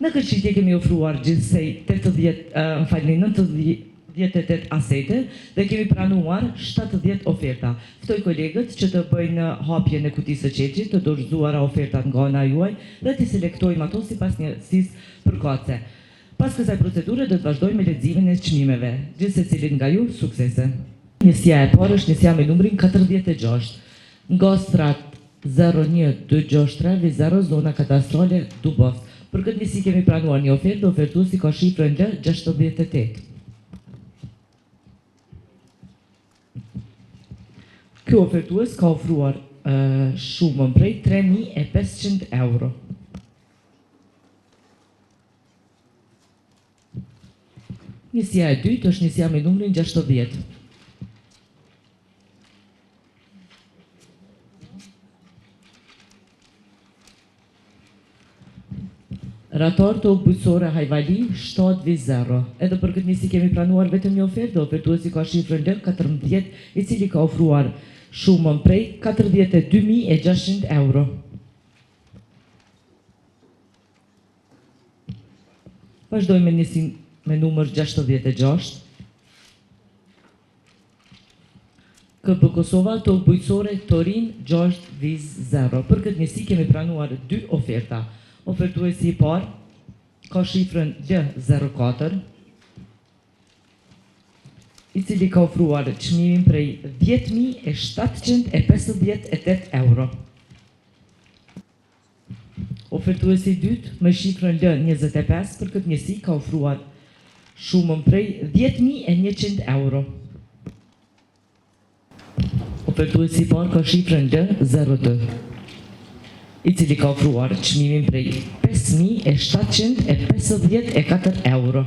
Në këqitje kemi ofruar gjithsej 98 asete dhe kemi pranuar 70 oferta. Ftoj kolegët që të bëjnë hapjen e kutisë së qeçit, të dorëzuara ofertat nga ana juaj dhe të selektojmë ato sipas njësisë përkatëse. Pas kësaj procedure do të vazhdojmë me leximin e çmimeve. Gjithsecilit nga ju suksese. Njësia e parë është njësia me numrin 46. Ngostrat 01-263-0 zona kadastrale Dubos. Për këtë njësi kemi pranuar një ofertë, ofertuesi ka shifrën L68. Ky ofertues ka ofruar shumën prej 3.500 euro. Njësia e dytë është njësia me numrin 60. Rator tokë bujqësore Hajvali 7-0. Edhe për këtë njësi kemi pranuar vetëm një ofertë, ofertuesi ka shifrën L14, i cili ka ofruar shumën prej 42.600 euro. Vazhdojmë me njësin me numër 66. KB Kosova tokë bujqësore Torin 6-0. Për këtë njësi kemi pranuar 2 oferta. Ofertuesi i parë ka shifrën L04, i cili ka ofruar çmimin prej 10.758 euro. Ofertuesi i dytë me shifrën L25 për këtë njësi ka ofruar shumën prej 10.100 euro. Ofertuesi i parë ka shifrën L02, i cili ka ofruar çmimin prej 5.754 euro.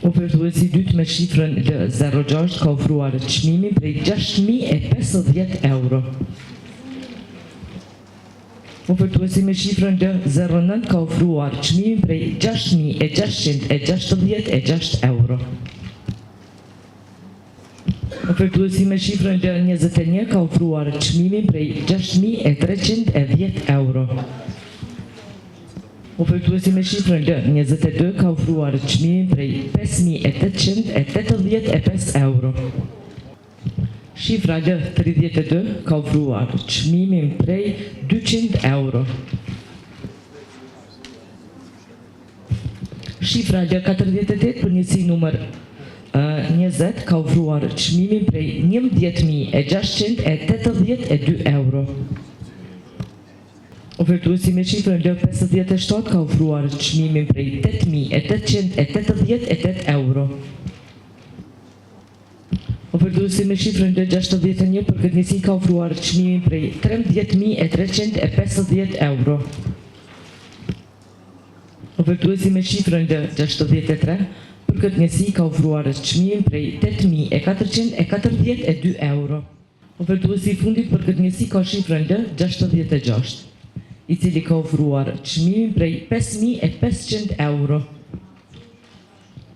Ofertuesi i dytë me shifrën L06 ka ofruar çmimin prej 6.050 euro. Ofertuesi me shifrën L09 ka ofruar çmimin prej 6.666 euro. Ofertuesi me shifrën L21 ka ofruar çmimin prej 6.310 euro. Ofertuesi me shifrën L22 ka ofruar çmimin prej 5.885 euro. Shifra L32 ka ofruar çmimin prej 200 euro. Shifra L48 për njësi numër 20 ka ofruar çmimin prej 11.682 euro. Ofertuesi me shifrën L57 ka ofruar çmimin prej 8.888 euro. Ofertuesi me shifrën L61 për këtë njësi ka ofruar çmimin prej 13.350 euro. Ofertuesi me shifrën L63 për këtë njësi ka ofruar çmimin prej 8.442 euro. Ofertuesi i fundit për këtë njësi ka shifrën L66, i cili ka ofruar çmimin prej 5.500 euro.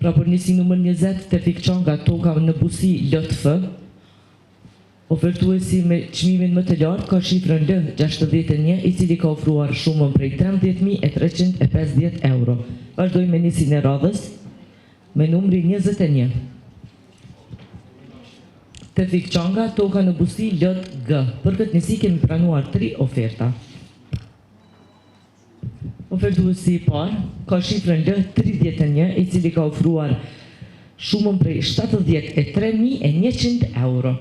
Pra për njësi numër 20 Tefik Çanga toka në busi LTF, ofertuesi me çmimin më të lartë ka shifrën L61, i cili ka ofruar shumën prej 13.350 euro. Vazhdojmë me njësin e radhës me numri 21. Tefik Çanga toka në busi LG. Për këtë njësi kemi pranuar 3 oferta. Ofertuesi i parë ka shifrën L31, i cili ka ofruar shumën prej 73.100 euro.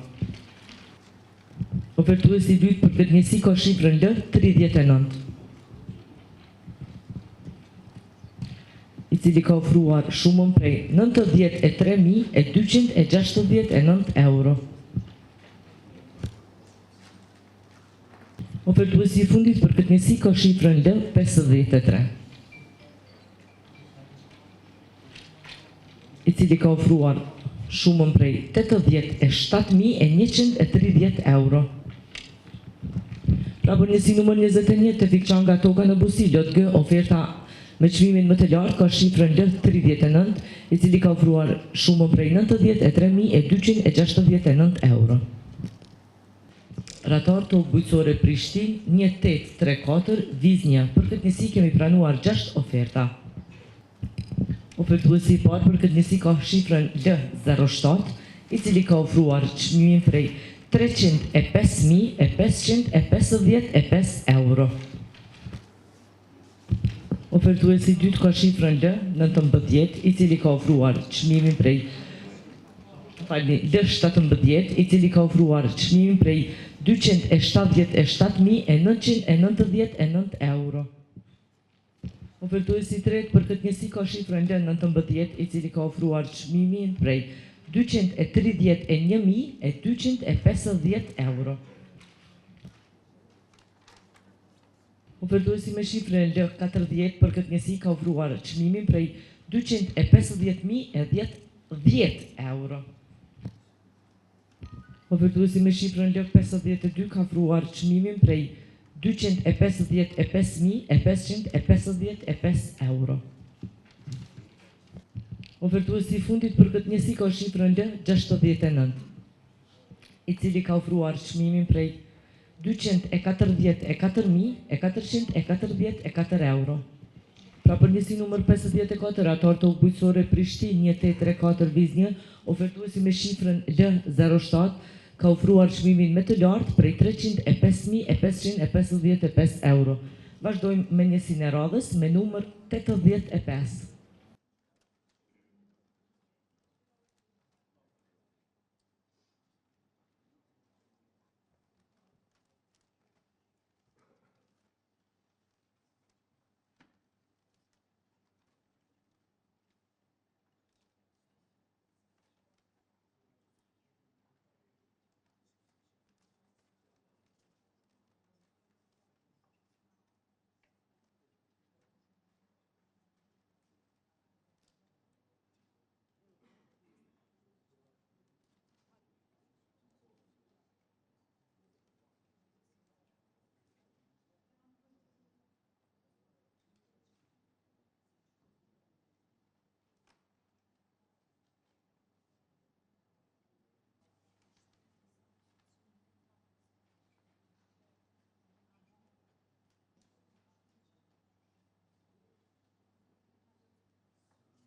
Ofertuesi i dytë për këtë njësi ka shifrën L39, i cili ka ofruar shumën prej 93.269 euro. Ofertuesi i fundit për këtë njësi ka shifrën L53, i cili ka ofruar shumën prej 87.130 euro. Pra për njësi numër 21 Tefik Çanga toka në busi LG, oferta me çmimin më të lartë ka shifrën L39, i cili ka ofruar shumën prej 93.269 euro. Ratar tokë bujqësore Prishtinë 1834 Viznia. Për këtë njësi kemi pranuar 6 oferta. Ofertuesi I parë për këtë njësi ka shifrën L07, I cili ka ofruar çmimin prej 305.555 euro. Ofertuesi I dytë ka shifrën L19, I cili ka ofruar çmimin prej L17, I cili ka ofruar çmimin prej 277.999 euro. Ofertuesi I tretë për këtë njësi ka shifrën L19, I cili ka ofruar çmimin prej 231.250 euro. Ofertuesi me shifrën L40 për këtë njësi ka ofruar çmimin prej 250.010 euro. Ofertuesi me shifrën L52 ka ofruar çmimin prej 255.555 euro. Ofertuesi I fundit për këtë njësi ka shifrën L69, I cili ka ofruar çmimin prej 244.444 euro. Pra për njësi numër 54, Ratar tokë bujqësore Prishtinë 1834 Viznia, ofertuesi me shifrën L07 ka ofruar çmimin më të lartë prej 305.555 euro. Vazhdojmë me njësinë e radhës me numër 85.